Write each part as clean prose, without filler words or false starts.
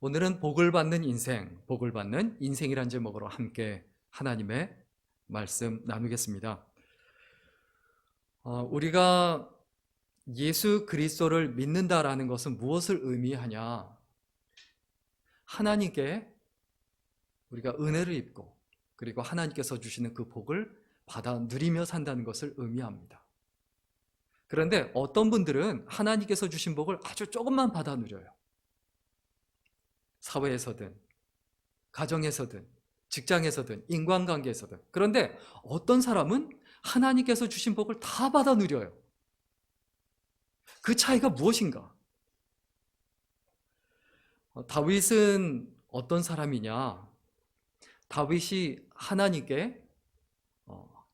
오늘은 복을 받는 인생, 복을 받는 인생이란 제목으로 함께 하나님의 말씀 나누겠습니다. 우리가 예수 그리스도를 믿는다라는 것은 무엇을 의미하냐? 하나님께 우리가 은혜를 입고 그리고 하나님께서 주시는 그 복을 받아 누리며 산다는 것을 의미합니다. 그런데 어떤 분들은 하나님께서 주신 복을 아주 조금만 받아 누려요. 사회에서든 가정에서든 직장에서든 인간관계에서든. 그런데 어떤 사람은 하나님께서 주신 복을 다 받아 누려요. 그 차이가 무엇인가? 다윗은 어떤 사람이냐? 다윗이 하나님께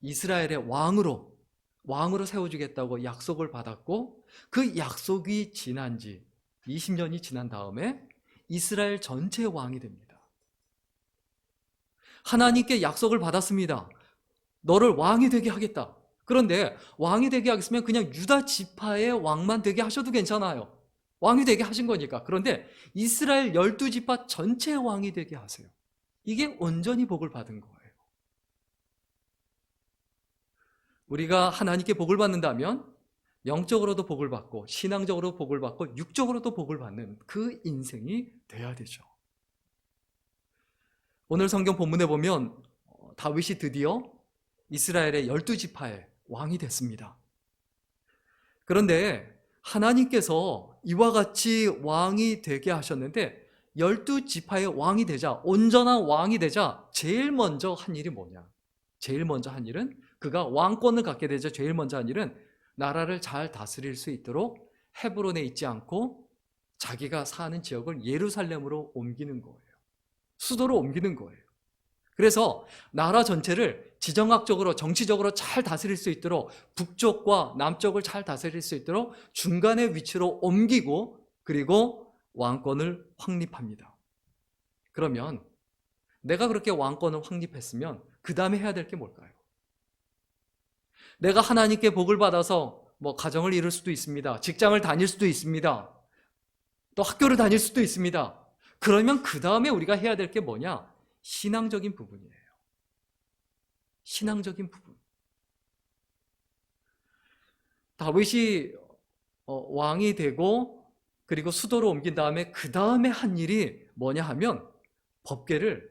이스라엘의 왕으로 세워주겠다고 약속을 받았고, 그 약속이 지난 지 20년이 지난 다음에 이스라엘 전체의 왕이 됩니다. 하나님께 약속을 받았습니다. 너를 왕이 되게 하겠다. 그런데 왕이 되게 하겠으면 그냥 유다 지파의 왕만 되게 하셔도 괜찮아요. 왕이 되게 하신 거니까. 그런데 이스라엘 12지파 전체의 왕이 되게 하세요. 이게 온전히 복을 받은 거예요. 우리가 하나님께 복을 받는다면 영적으로도 복을 받고 신앙적으로 복을 받고 육적으로도 복을 받는 그 인생이 돼야 되죠. 오늘 성경 본문에 보면 다윗이 드디어 이스라엘의 12지파의 왕이 됐습니다. 그런데 하나님께서 이와 같이 왕이 되게 하셨는데 12지파의 왕이 되자, 온전한 왕이 되자 제일 먼저 한 일이 뭐냐? 제일 먼저 한 일은, 그가 왕권을 갖게 되자 제일 먼저 한 일은 나라를 잘 다스릴 수 있도록 헤브론에 있지 않고 자기가 사는 지역을 예루살렘으로 옮기는 거예요. 수도로 옮기는 거예요. 그래서 나라 전체를 지정학적으로 정치적으로 잘 다스릴 수 있도록 북쪽과 남쪽을 잘 다스릴 수 있도록 중간의 위치로 옮기고, 그리고 왕권을 확립합니다. 그러면 내가 그렇게 왕권을 확립했으면 그 다음에 해야 될 게 뭘까요? 내가 하나님께 복을 받아서 가정을 이룰 수도 있습니다. 직장을 다닐 수도 있습니다. 또 학교를 다닐 수도 있습니다. 그러면 그 다음에 우리가 해야 될 게 뭐냐? 신앙적인 부분이에요. 신앙적인 부분. 다윗이 왕이 되고 그리고 수도로 옮긴 다음에 그 다음에 한 일이 뭐냐 하면 법궤를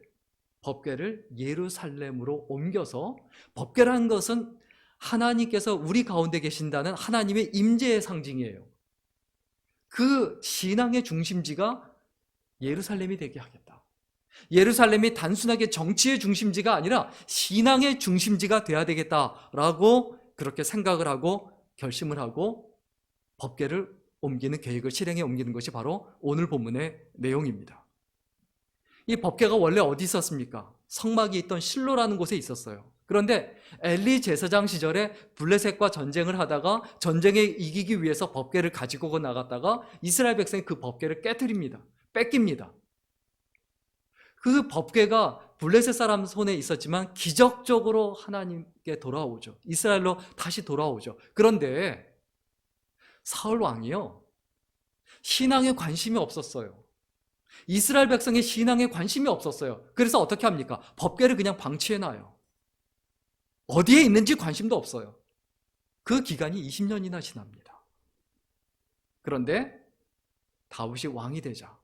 예루살렘으로 옮겨서, 법궤라는 것은 하나님께서 우리 가운데 계신다는 하나님의 임재의 상징이에요. 그 신앙의 중심지가 예루살렘이 되게 하겠다. 예루살렘이 단순하게 정치의 중심지가 아니라 신앙의 중심지가 되어야 되겠다라고 그렇게 생각을 하고 결심을 하고 법궤를 옮기는 계획을 실행에 옮기는 것이 바로 오늘 본문의 내용입니다. 이 법궤가 원래 어디 있었습니까? 성막이 있던 실로라는 곳에 있었어요. 그런데 엘리 제사장 시절에 블레셋과 전쟁을 하다가 전쟁에 이기기 위해서 법궤를 가지고 나갔다가 이스라엘 백성이 그 법궤를 깨트립니다. 뺏깁니다. 그 법궤가 블레셋 사람 손에 있었지만 기적적으로 하나님께 돌아오죠. 이스라엘로 다시 돌아오죠. 그런데 사울 왕이요, 신앙에 관심이 없었어요. 이스라엘 백성의 신앙에 관심이 없었어요. 그래서 어떻게 합니까? 법궤를 그냥 방치해놔요. 어디에 있는지 관심도 없어요. 그 기간이 20년이나 지납니다. 그런데 다윗이 왕이 되자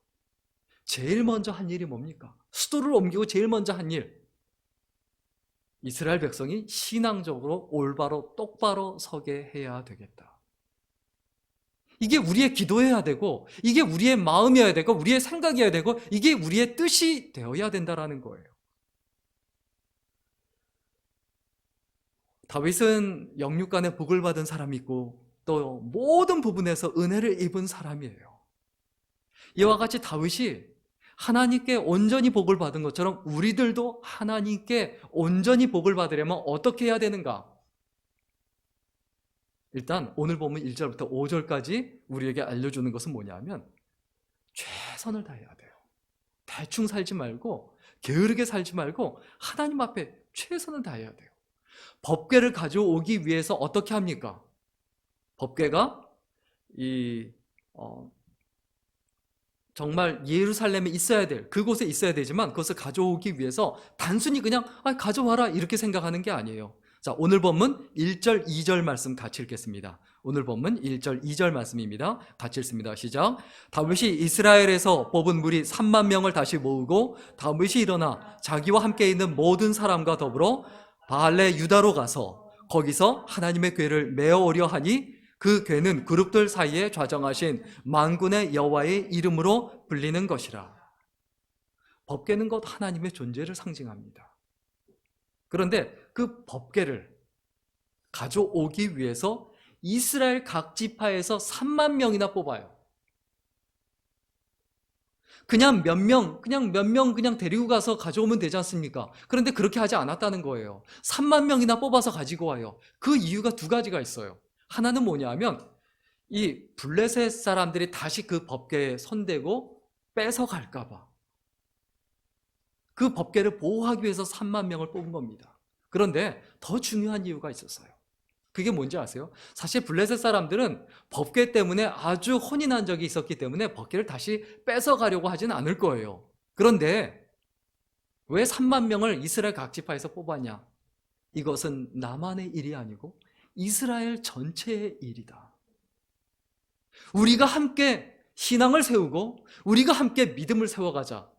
제일 먼저 한 일이 뭡니까? 수도를 옮기고 제일 먼저 한 일, 이스라엘 백성이 신앙적으로 올바로 똑바로 서게 해야 되겠다. 이게 우리의 기도여야 되고, 이게 우리의 마음이어야 되고, 우리의 생각이어야 되고, 이게 우리의 뜻이 되어야 된다는 거예요. 다윗은 영육간에 복을 받은 사람이고 또 모든 부분에서 은혜를 입은 사람이에요. 이와 같이 다윗이 하나님께 온전히 복을 받은 것처럼 우리들도 하나님께 온전히 복을 받으려면 어떻게 해야 되는가? 일단 오늘 보면 1절부터 5절까지 우리에게 알려주는 것은 뭐냐면 최선을 다해야 돼요. 대충 살지 말고, 게으르게 살지 말고 하나님 앞에 최선을 다해야 돼요. 법궤를 가져오기 위해서 어떻게 합니까? 법궤가 정말 예루살렘에 있어야 될, 그곳에 있어야 되지만 그것을 가져오기 위해서 단순히 그냥 가져와라 이렇게 생각하는 게 아니에요. 자, 오늘 본문 1절, 2절 말씀 같이 읽겠습니다. 오늘 본문 1절, 2절 말씀입니다. 같이 읽습니다. 시작. 다윗이 이스라엘에서 뽑은 무리 3만 명을 다시 모으고 다윗이 일어나 자기와 함께 있는 모든 사람과 더불어 바알레 유다로 가서 거기서 하나님의 궤를 메어오려 하니 그 궤는 그룹들 사이에 좌정하신 만군의 여호와의 이름으로 불리는 것이라. 법궤는 곧 하나님의 존재를 상징합니다. 그런데 그 법궤를 가져오기 위해서 이스라엘 각 지파에서 3만 명이나 뽑아요. 그냥 몇 명 데리고 가서 가져오면 되지 않습니까? 그런데 그렇게 하지 않았다는 거예요. 3만 명이나 뽑아서 가지고 와요. 그 이유가 두 가지가 있어요. 하나는 뭐냐 하면 이 블레셋 사람들이 다시 그 법궤에 손대고 뺏어갈까 봐. 그 법궤를 보호하기 위해서 3만 명을 뽑은 겁니다. 그런데 더 중요한 이유가 있었어요. 그게 뭔지 아세요? 사실 블레셋 사람들은 법궤 때문에 아주 혼이 난 적이 있었기 때문에 법궤를 다시 뺏어가려고 하진 않을 거예요. 그런데 왜 3만 명을 이스라엘 각 지파에서 뽑았냐? 이것은 나만의 일이 아니고 이스라엘 전체의 일이다. 우리가 함께 신앙을 세우고 우리가 함께 믿음을 세워가자.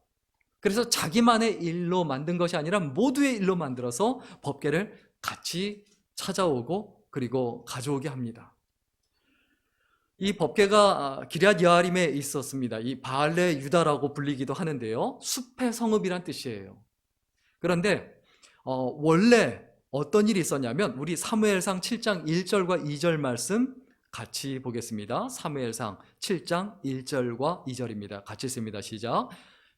그래서 자기만의 일로 만든 것이 아니라 모두의 일로 만들어서 법궤를 같이 찾아오고 그리고 가져오게 합니다. 이 법궤가 기럇 여아림에 있었습니다. 이 바알레 유다라고 불리기도 하는데요. 숲의 성읍이란 뜻이에요. 그런데 원래 어떤 일이 있었냐면 우리 사무엘상 7장 1절과 2절 말씀 같이 보겠습니다. 사무엘상 7장 1절과 2절입니다. 같이 읽습니다. 시작.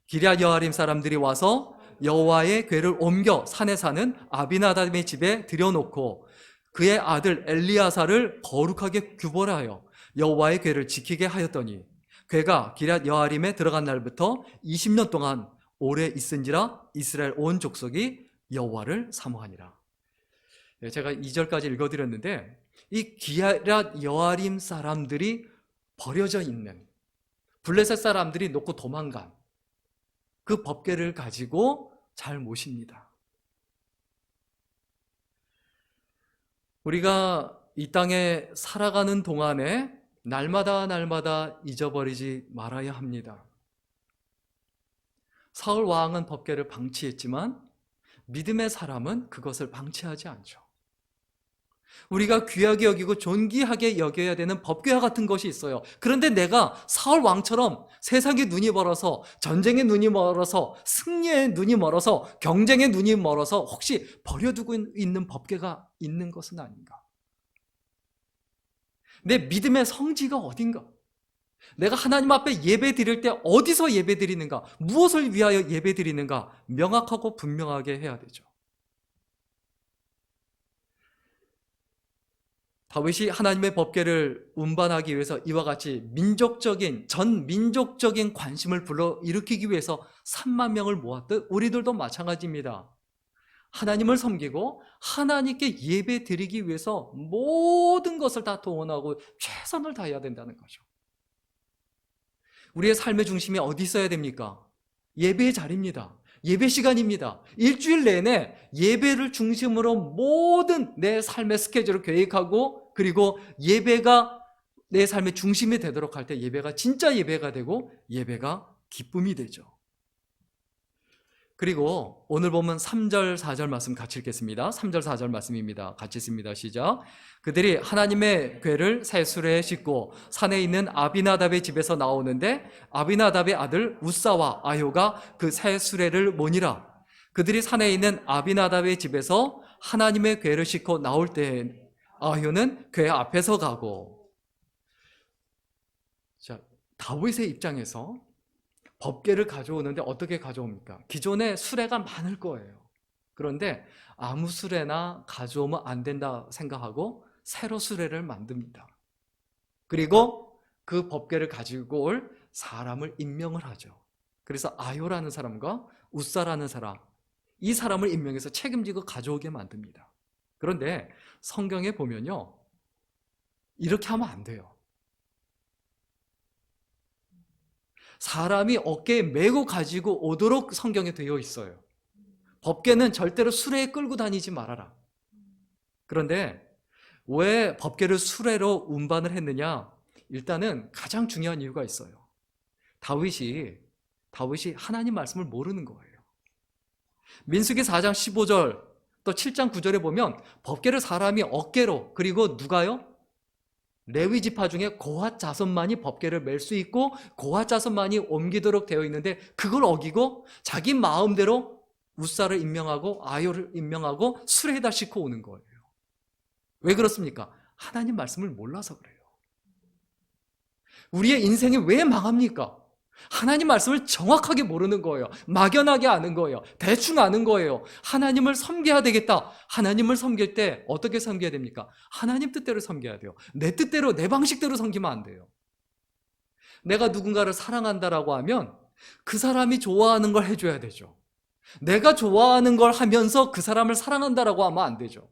기럇 여아림 사람들이 와서 여호와의 궤를 옮겨 산에 사는 아비나답의 집에 들여놓고 그의 아들 엘리야사를 거룩하게 규벌하여 여호와의 궤를 지키게 하였더니 궤가 기럇 여아림에 들어간 날부터 20년 동안 오래 있은지라 이스라엘 온 족속이 여호와를 사모하니라. 제가 2절까지 읽어드렸는데 이 기럇 여아림 사람들이 버려져 있는 블레셋 사람들이 놓고 도망간 그 법궤를 가지고 잘 모십니다. 우리가 이 땅에 살아가는 동안에 날마다 잊어버리지 말아야 합니다. 사울 왕은 법궤를 방치했지만 믿음의 사람은 그것을 방치하지 않죠. 우리가 귀하게 여기고 존귀하게 여겨야 되는 법궤와 같은 것이 있어요. 그런데 내가 사울 왕처럼 세상의 눈이 멀어서, 전쟁의 눈이 멀어서, 승리의 눈이 멀어서, 경쟁의 눈이 멀어서 혹시 버려두고 있는 법궤가 있는 것은 아닌가? 내 믿음의 성지가 어딘가? 내가 하나님 앞에 예배 드릴 때 어디서 예배 드리는가? 무엇을 위하여 예배 드리는가? 명확하고 분명하게 해야 되죠. 다윗이 하나님의 법궤를 운반하기 위해서 이와 같이 전 민족적인 관심을 불러일으키기 위해서 3만 명을 모았듯 우리들도 마찬가지입니다. 하나님을 섬기고 하나님께 예배 드리기 위해서 모든 것을 다 동원하고 최선을 다해야 된다는 거죠. 우리의 삶의 중심이 어디 있어야 됩니까? 예배의 자리입니다. 예배 시간입니다. 일주일 내내 예배를 중심으로 모든 내 삶의 스케줄을 계획하고 그리고 예배가 내 삶의 중심이 되도록 할 때 예배가 진짜 예배가 되고 예배가 기쁨이 되죠. 그리고 오늘 보면 3절 4절 말씀 같이 읽겠습니다. 3절 4절 말씀입니다. 같이 읽습니다. 시작. 그들이 하나님의 궤를 새 수레에 싣고 산에 있는 아비나답의 집에서 나오는데 아비나답의 아들 우사와 아효가 그 새 수레를 모니라. 그들이 산에 있는 아비나답의 집에서 하나님의 궤를 싣고 나올 때 아효는 궤 앞에서 가고. 자, 다윗의 입장에서 법궤를 가져오는데 어떻게 가져옵니까? 기존에 수레가 많을 거예요. 그런데 아무 수레나 가져오면 안 된다 생각하고 새로 수레를 만듭니다. 그리고 그 법궤를 가지고 올 사람을 임명을 하죠. 그래서 아효라는 사람과 우사라는 사람, 이 사람을 임명해서 책임지고 가져오게 만듭니다. 그런데 성경에 보면요, 이렇게 하면 안 돼요. 사람이 어깨에 메고 가지고 오도록 성경에 되어 있어요. 법궤는 절대로 수레에 끌고 다니지 말아라. 그런데 왜 법궤를 수레로 운반을 했느냐? 일단은 가장 중요한 이유가 있어요. 다윗이 하나님 말씀을 모르는 거예요. 민수기 4장 15절 또 7장 9절에 보면 법궤를 사람이 어깨로, 그리고 누가요? 레위 지파 중에 고핫 자손만이 법궤를 멜 수 있고 고핫 자손만이 옮기도록 되어 있는데, 그걸 어기고 자기 마음대로 우사를 임명하고 아요를 임명하고 수레에다 싣고 오는 거예요. 왜 그렇습니까? 하나님 말씀을 몰라서 그래요. 우리의 인생이 왜 망합니까? 하나님 말씀을 정확하게 모르는 거예요. 막연하게 아는 거예요. 대충 아는 거예요. 하나님을 섬겨야 되겠다. 하나님을 섬길 때 어떻게 섬겨야 됩니까? 하나님 뜻대로 섬겨야 돼요. 내 뜻대로, 내 방식대로 섬기면 안 돼요. 내가 누군가를 사랑한다라고 하면 그 사람이 좋아하는 걸 해줘야 되죠. 내가 좋아하는 걸 하면서 그 사람을 사랑한다라고 하면 안 되죠.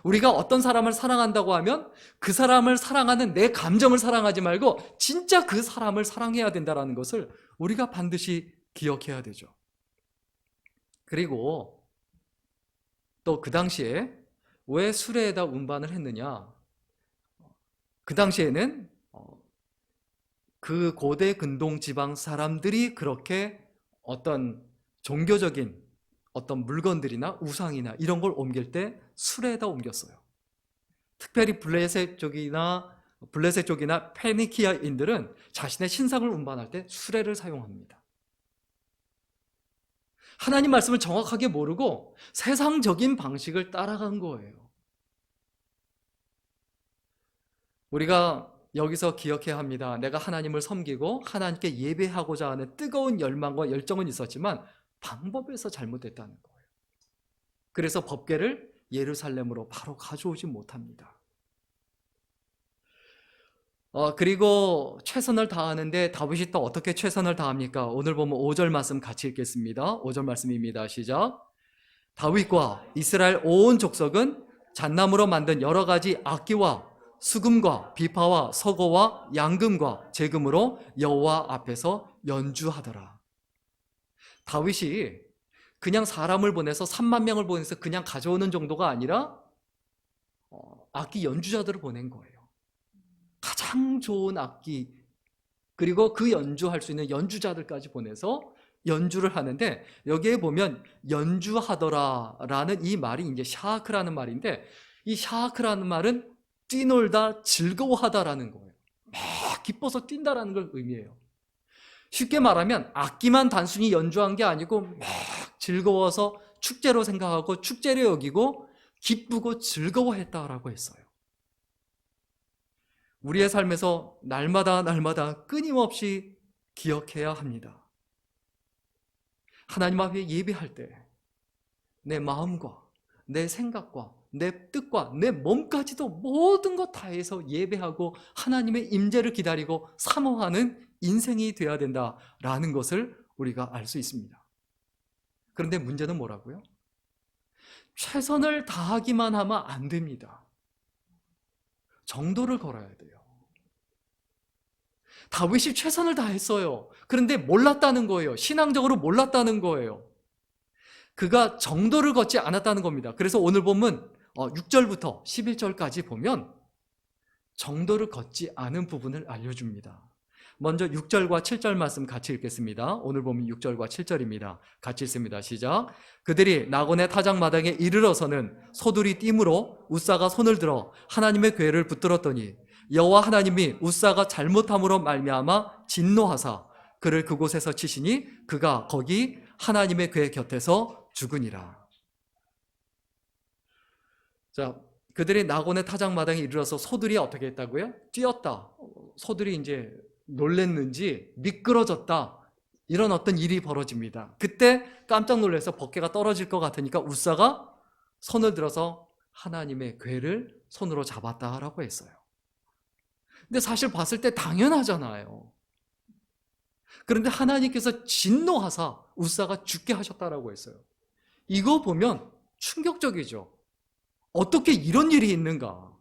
우리가 어떤 사람을 사랑한다고 하면 그 사람을 사랑하는 내 감정을 사랑하지 말고 진짜 그 사람을 사랑해야 된다는 것을 우리가 반드시 기억해야 되죠. 그리고 또 그 당시에 왜 수레에다 운반을 했느냐? 그 당시에는 그 고대 근동 지방 사람들이 그렇게 어떤 종교적인 어떤 물건들이나 우상이나 이런 걸 옮길 때 수레에다 옮겼어요. 특별히 블레셋 쪽이나 페니키아인들은 자신의 신상을 운반할 때 수레를 사용합니다. 하나님 말씀을 정확하게 모르고 세상적인 방식을 따라간 거예요. 우리가 여기서 기억해야 합니다. 내가 하나님을 섬기고 하나님께 예배하고자 하는 뜨거운 열망과 열정은 있었지만 방법에서 잘못됐다는 거예요. 그래서 법궤를 예루살렘으로 바로 가져오지 못합니다. 그리고 최선을 다하는데 다윗이 또 어떻게 최선을 다합니까? 오늘 보면 5절 말씀 같이 읽겠습니다. 5절 말씀입니다. 시작. 다윗과 이스라엘 온 족속은 잣나무로 만든 여러 가지 악기와 수금과 비파와 서고와 양금과 제금으로 여호와 앞에서 연주하더라. 다윗이 그냥 사람을 보내서 3만 명을 보내서 그냥 가져오는 정도가 아니라 악기 연주자들을 보낸 거예요. 가장 좋은 악기, 그리고 그 연주할 수 있는 연주자들까지 보내서 연주를 하는데, 여기에 보면 연주하더라라는 이 말이 이제 샤크라는 말인데, 이 샤크라는 말은 뛰놀다, 즐거워하다라는 거예요. 막 기뻐서 뛴다라는 걸 의미해요. 쉽게 말하면 악기만 단순히 연주한 게 아니고 막 즐거워서 축제로 생각하고 축제로 여기고 기쁘고 즐거워했다라고 했어요. 우리의 삶에서 날마다 끊임없이 기억해야 합니다. 하나님 앞에 예배할 때 내 마음과 내 생각과 내 뜻과 내 몸까지도 모든 것 다해서 예배하고 하나님의 임재를 기다리고 사모하는 인생이 되어야 된다라는 것을 우리가 알 수 있습니다. 그런데 문제는 뭐라고요? 최선을 다하기만 하면 안 됩니다. 정도를 걸어야 돼요. 다윗이 최선을 다했어요. 그런데 몰랐다는 거예요. 신앙적으로 몰랐다는 거예요. 그가 정도를 걷지 않았다는 겁니다. 그래서 오늘 보면 6절부터 11절까지 보면 정도를 걷지 않은 부분을 알려줍니다. 먼저 6절과 7절 말씀 같이 읽겠습니다. 오늘 보면 6절과 7절입니다. 같이 읽습니다. 시작. 그들이 나곤의 타작마당에 이르러서는 소들이 띠므로 우사가 손을 들어 하나님의 궤를 붙들었더니 여호와 하나님이 우사가 잘못함으로 말미암아 진노하사 그를 그곳에서 치시니 그가 거기 하나님의 궤 곁에서 죽으니라. 자, 그들이 나곤의 타작마당에 이르러서 소들이 어떻게 했다고요? 뛰었다. 소들이 이제 놀랬는지 미끄러졌다. 이런 어떤 일이 벌어집니다. 그때 깜짝 놀라서 법궤가 떨어질 것 같으니까 우사가 손을 들어서 하나님의 궤를 손으로 잡았다라고 했어요. 근데 사실 봤을 때 당연하잖아요. 그런데 하나님께서 진노하사 우사가 죽게 하셨다라고 했어요. 이거 보면 충격적이죠. 어떻게 이런 일이 있는가?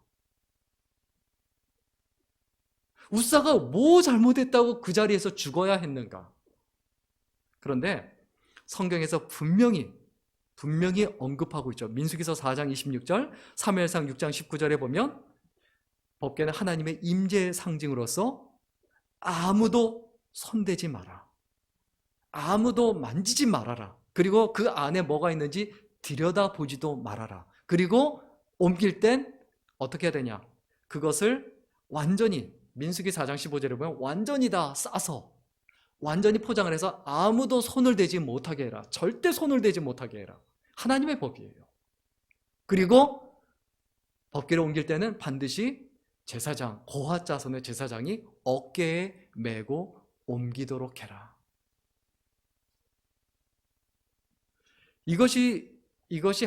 웃사가 뭐 잘못했다고 그 자리에서 죽어야 했는가? 그런데 성경에서 분명히 언급하고 있죠. 민수기서 4장 26절, 사무엘상 6장 19절에 보면 법궤는 하나님의 임재의 상징으로서 아무도 손대지 마라. 아무도 만지지 말아라. 그리고 그 안에 뭐가 있는지 들여다보지도 말아라. 그리고 옮길 땐 어떻게 해야 되냐? 그것을 완전히 민수기 4장 15절에 보면 완전히 다 싸서 완전히 포장을 해서 아무도 손을 대지 못하게 해라. 절대 손을 대지 못하게 해라. 하나님의 법이에요. 그리고 법궤를 옮길 때는 반드시 제사장, 고핫 자손의 제사장이 어깨에 메고 옮기도록 해라. 이것이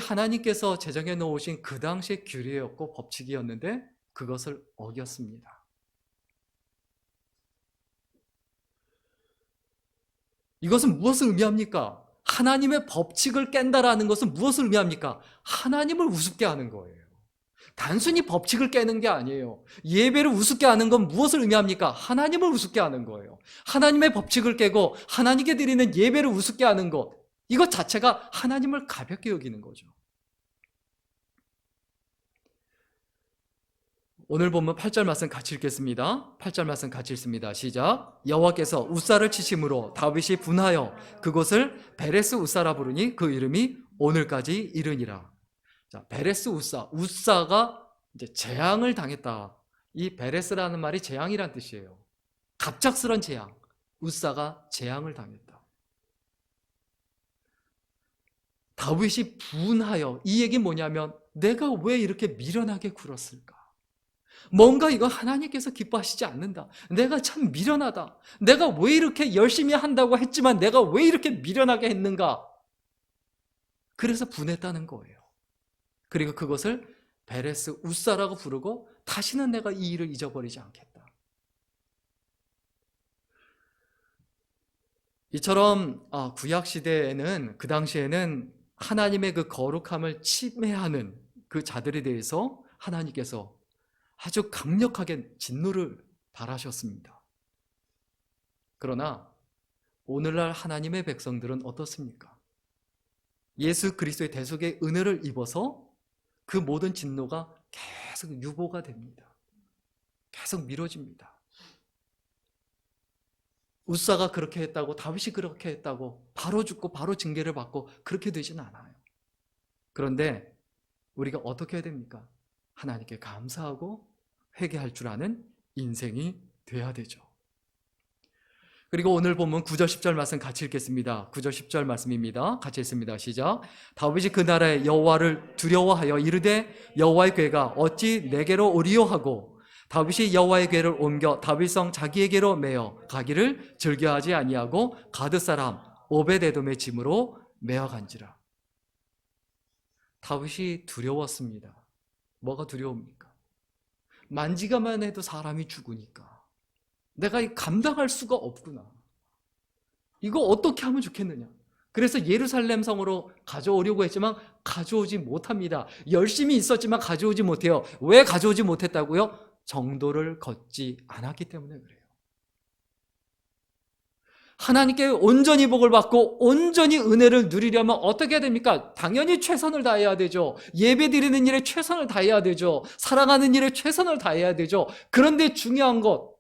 하나님께서 제정해 놓으신 그 당시의 규례였고 법칙이었는데 그것을 어겼습니다. 이것은 무엇을 의미합니까? 하나님의 법칙을 깬다라는 것은 무엇을 의미합니까? 하나님을 우습게 하는 거예요. 단순히 법칙을 깨는 게 아니에요. 예배를 우습게 하는 건 무엇을 의미합니까? 하나님을 우습게 하는 거예요. 하나님의 법칙을 깨고 하나님께 드리는 예배를 우습게 하는 것, 이것 자체가 하나님을 가볍게 여기는 거죠. 오늘 본문 8절 말씀 같이 읽겠습니다. 8절 말씀 같이 읽습니다. 시작. 여호와께서 웃사를 치심으로 다윗이 분하여 그곳을 베레스 웃사라 부르니 그 이름이 오늘까지 이르니라. 자, 베레스 웃사가 이제 재앙을 당했다. 이 베레스라는 말이 재앙이란 뜻이에요. 갑작스런 재앙. 웃사가 재앙을 당했다. 다윗이 분하여, 이 얘기 뭐냐면 내가 왜 이렇게 미련하게 굴었을까? 뭔가 이거 하나님께서 기뻐하시지 않는다. 내가 참 미련하다. 내가 왜 이렇게 열심히 한다고 했지만 내가 왜 이렇게 미련하게 했는가? 그래서 분했다는 거예요. 그리고 그것을 베레스 웃사라고 부르고 다시는 내가 이 일을 잊어버리지 않겠다. 이처럼 구약시대에는, 그 당시에는 하나님의 그 거룩함을 침해하는 그 자들에 대해서 하나님께서 아주 강력하게 진노를 발하셨습니다. 그러나 오늘날 하나님의 백성들은 어떻습니까? 예수 그리스도의 대속의 은혜를 입어서 그 모든 진노가 계속 유보가 됩니다. 계속 미뤄집니다. 웃사가 그렇게 했다고, 다윗이 그렇게 했다고 바로 죽고 바로 징계를 받고 그렇게 되지는 않아요. 그런데 우리가 어떻게 해야 됩니까? 하나님께 감사하고 회개할 줄 아는 인생이 돼야 되죠. 그리고 오늘 본문 9절 10절 말씀 같이 읽겠습니다. 9절 10절 말씀입니다. 같이 읽습니다. 시작. 다윗이 그 나라에 여호와를 두려워하여 이르되 여호와의 궤가 어찌 내게로 오리요 하고 다윗이 여호와의 궤를 옮겨 다윗성 자기에게로 메어 가기를 즐겨하지 아니하고 가드 사람 오베데돔의 짐으로 메어 간지라. 다윗이 두려웠습니다. 뭐가 두려웁니까? 만지가만 해도 사람이 죽으니까 내가 감당할 수가 없구나. 이거 어떻게 하면 좋겠느냐. 그래서 예루살렘 성으로 가져오려고 했지만 가져오지 못합니다. 열심히 있었지만 가져오지 못해요. 왜 가져오지 못했다고요? 정도를 걷지 않았기 때문에 그래요. 하나님께 온전히 복을 받고 온전히 은혜를 누리려면 어떻게 해야 됩니까? 당연히 최선을 다해야 되죠. 예배 드리는 일에 최선을 다해야 되죠. 사랑하는 일에 최선을 다해야 되죠. 그런데 중요한 것,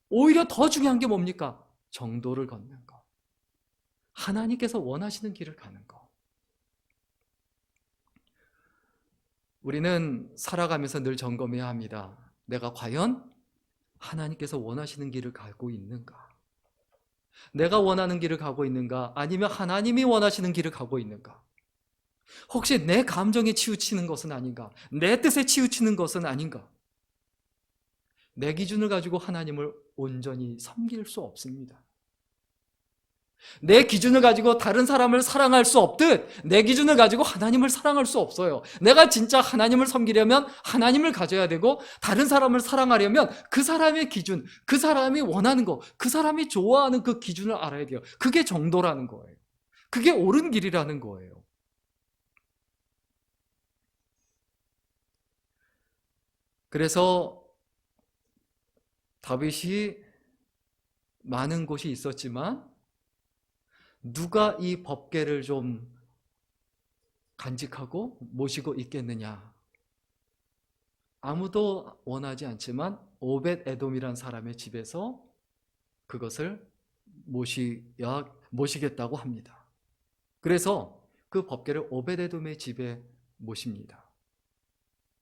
오히려 더 중요한 게 뭡니까? 정도를 걷는 것. 하나님께서 원하시는 길을 가는 것. 우리는 살아가면서 늘 점검해야 합니다. 내가 과연 하나님께서 원하시는 길을 가고 있는가? 내가 원하는 길을 가고 있는가? 아니면 하나님이 원하시는 길을 가고 있는가? 혹시 내 감정에 치우치는 것은 아닌가? 내 뜻에 치우치는 것은 아닌가? 내 기준을 가지고 하나님을 온전히 섬길 수 없습니다. 내 기준을 가지고 다른 사람을 사랑할 수 없듯 내 기준을 가지고 하나님을 사랑할 수 없어요. 내가 진짜 하나님을 섬기려면 하나님을 가져야 되고 다른 사람을 사랑하려면 그 사람의 기준, 그 사람이 원하는 거, 그 사람이 좋아하는 그 기준을 알아야 돼요. 그게 정도라는 거예요. 그게 옳은 길이라는 거예요. 그래서 다윗이 많은 곳이 있었지만 누가 이 법궤를 좀 간직하고 모시고 있겠느냐? 아무도 원하지 않지만 오벳 에돔이란 사람의 집에서 그것을 모시겠다고 합니다. 그래서 그 법궤를 오벳 에돔의 집에 모십니다.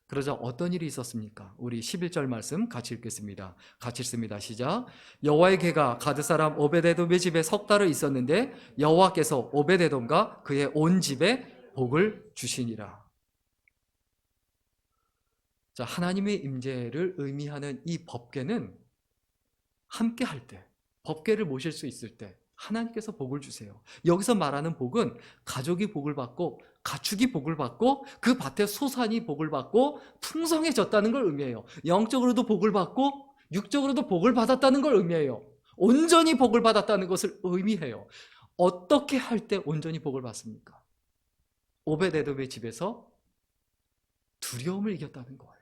그러자 어떤 일이 있었습니까? 우리 11절 말씀 같이 읽겠습니다. 같이 읽습니다. 시작. 여호와의 궤가 가드 사람 오벳 에돔의 집에 석 달을 있었는데 여호와께서 오벳 에돔과 그의 온 집에 복을 주시니라. 자, 하나님의 임재를 의미하는 이 법궤는 함께 할 때, 법궤를 모실 수 있을 때 하나님께서 복을 주세요. 여기서 말하는 복은 가족이 복을 받고 가축이 복을 받고 그 밭의 소산이 복을 받고 풍성해졌다는 걸 의미해요. 영적으로도 복을 받고 육적으로도 복을 받았다는 걸 의미해요. 온전히 복을 받았다는 것을 의미해요. 어떻게 할 때 온전히 복을 받습니까? 오벳 에돔의 집에서 두려움을 이겼다는 거예요.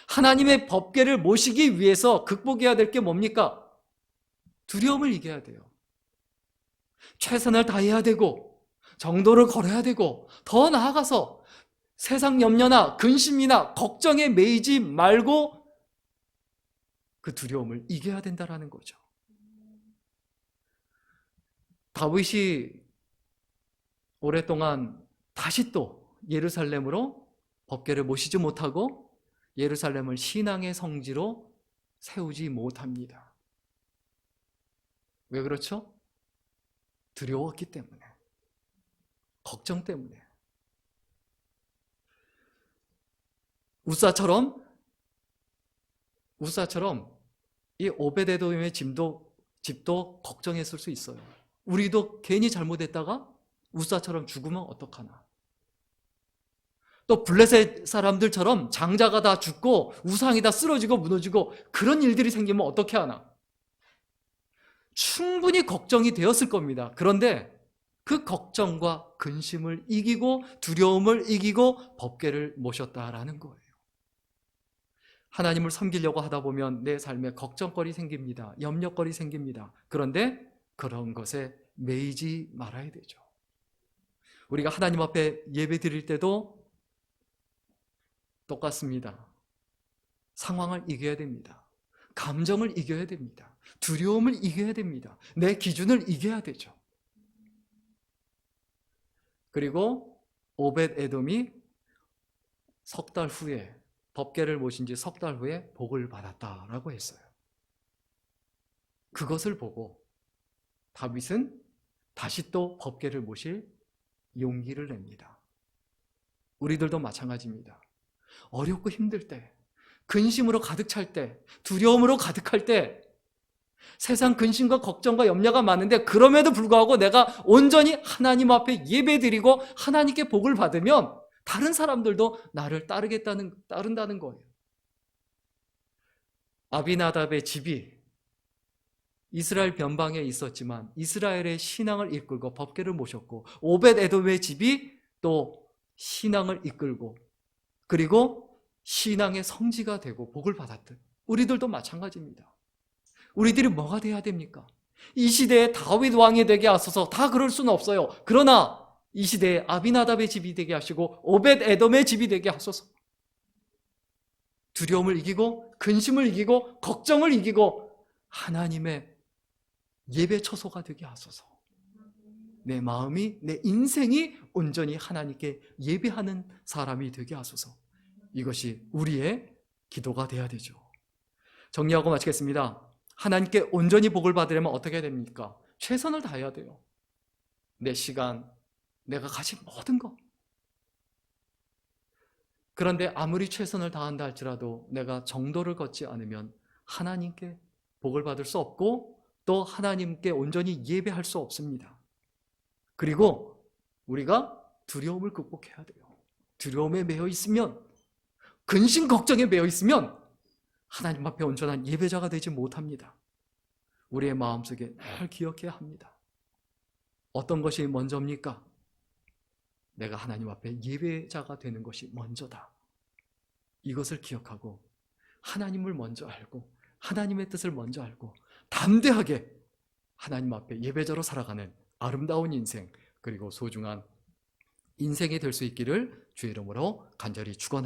하나님의 법궤를 모시기 위해서 극복해야 될 게 뭡니까? 두려움을 이겨야 돼요. 최선을 다해야 되고 정도를 걸어야 되고 더 나아가서 세상 염려나 근심이나 걱정에 매이지 말고 그 두려움을 이겨야 된다는 거죠. 다윗이 오랫동안 다시 또 예루살렘으로 법궤를 모시지 못하고 예루살렘을 신앙의 성지로 세우지 못합니다. 왜 그렇죠? 두려웠기 때문에, 걱정 때문에. 우사처럼 이 오벳에돔의 집도 걱정했을 수 있어요. 우리도 괜히 잘못했다가 우사처럼 죽으면 어떡하나. 또 블레셋 사람들처럼 장자가 다 죽고 우상이 다 쓰러지고 무너지고 그런 일들이 생기면 어떻게 하나. 충분히 걱정이 되었을 겁니다. 그런데 그 걱정과 근심을 이기고 두려움을 이기고 법궤를 모셨다라는 거예요. 하나님을 섬기려고 하다 보면 내 삶에 걱정거리 생깁니다. 염려거리 생깁니다. 그런데 그런 것에 매이지 말아야 되죠. 우리가 하나님 앞에 예배 드릴 때도 똑같습니다. 상황을 이겨야 됩니다. 감정을 이겨야 됩니다. 두려움을 이겨야 됩니다. 내 기준을 이겨야 되죠. 그리고 오벳 에돔이 석 달 후에 법궤를 모신 지 석 달 후에 복을 받았다라고 했어요. 그것을 보고 다윗은 다시 또 법궤를 모실 용기를 냅니다. 우리들도 마찬가지입니다. 어렵고 힘들 때, 근심으로 가득 찰 때, 두려움으로 가득할 때, 세상 근심과 걱정과 염려가 많은데 그럼에도 불구하고 내가 온전히 하나님 앞에 예배드리고 하나님께 복을 받으면 다른 사람들도 나를 따른다는 거예요. 아비나답의 집이 이스라엘 변방에 있었지만 이스라엘의 신앙을 이끌고 법궤를 모셨고 오벳 에돔의 집이 또 신앙을 이끌고 그리고 신앙의 성지가 되고 복을 받았듯 우리들도 마찬가지입니다. 우리들이 뭐가 돼야 됩니까? 이 시대에 다윗 왕이 되게 하소서. 다 그럴 수는 없어요. 그러나 이 시대에 아비나답의 집이 되게 하시고 오벳 에돔의 집이 되게 하소서. 두려움을 이기고 근심을 이기고 걱정을 이기고 하나님의 예배 처소가 되게 하소서. 내 마음이 내 인생이 온전히 하나님께 예배하는 사람이 되게 하소서. 이것이 우리의 기도가 돼야 되죠. 정리하고 마치겠습니다. 하나님께 온전히 복을 받으려면 어떻게 해야 됩니까? 최선을 다해야 돼요. 내 시간, 내가 가진 모든 것. 그런데 아무리 최선을 다한다 할지라도 내가 정도를 걷지 않으면 하나님께 복을 받을 수 없고 또 하나님께 온전히 예배할 수 없습니다. 그리고 우리가 두려움을 극복해야 돼요. 두려움에 매여 있으면, 근심 걱정에 매여 있으면 하나님 앞에 온전한 예배자가 되지 못합니다. 우리의 마음속에 늘 기억해야 합니다. 어떤 것이 먼저입니까? 내가 하나님 앞에 예배자가 되는 것이 먼저다. 이것을 기억하고 하나님을 먼저 알고 하나님의 뜻을 먼저 알고 담대하게 하나님 앞에 예배자로 살아가는 아름다운 인생, 그리고 소중한 인생이 될 수 있기를 주의 이름으로 간절히 축원합니다.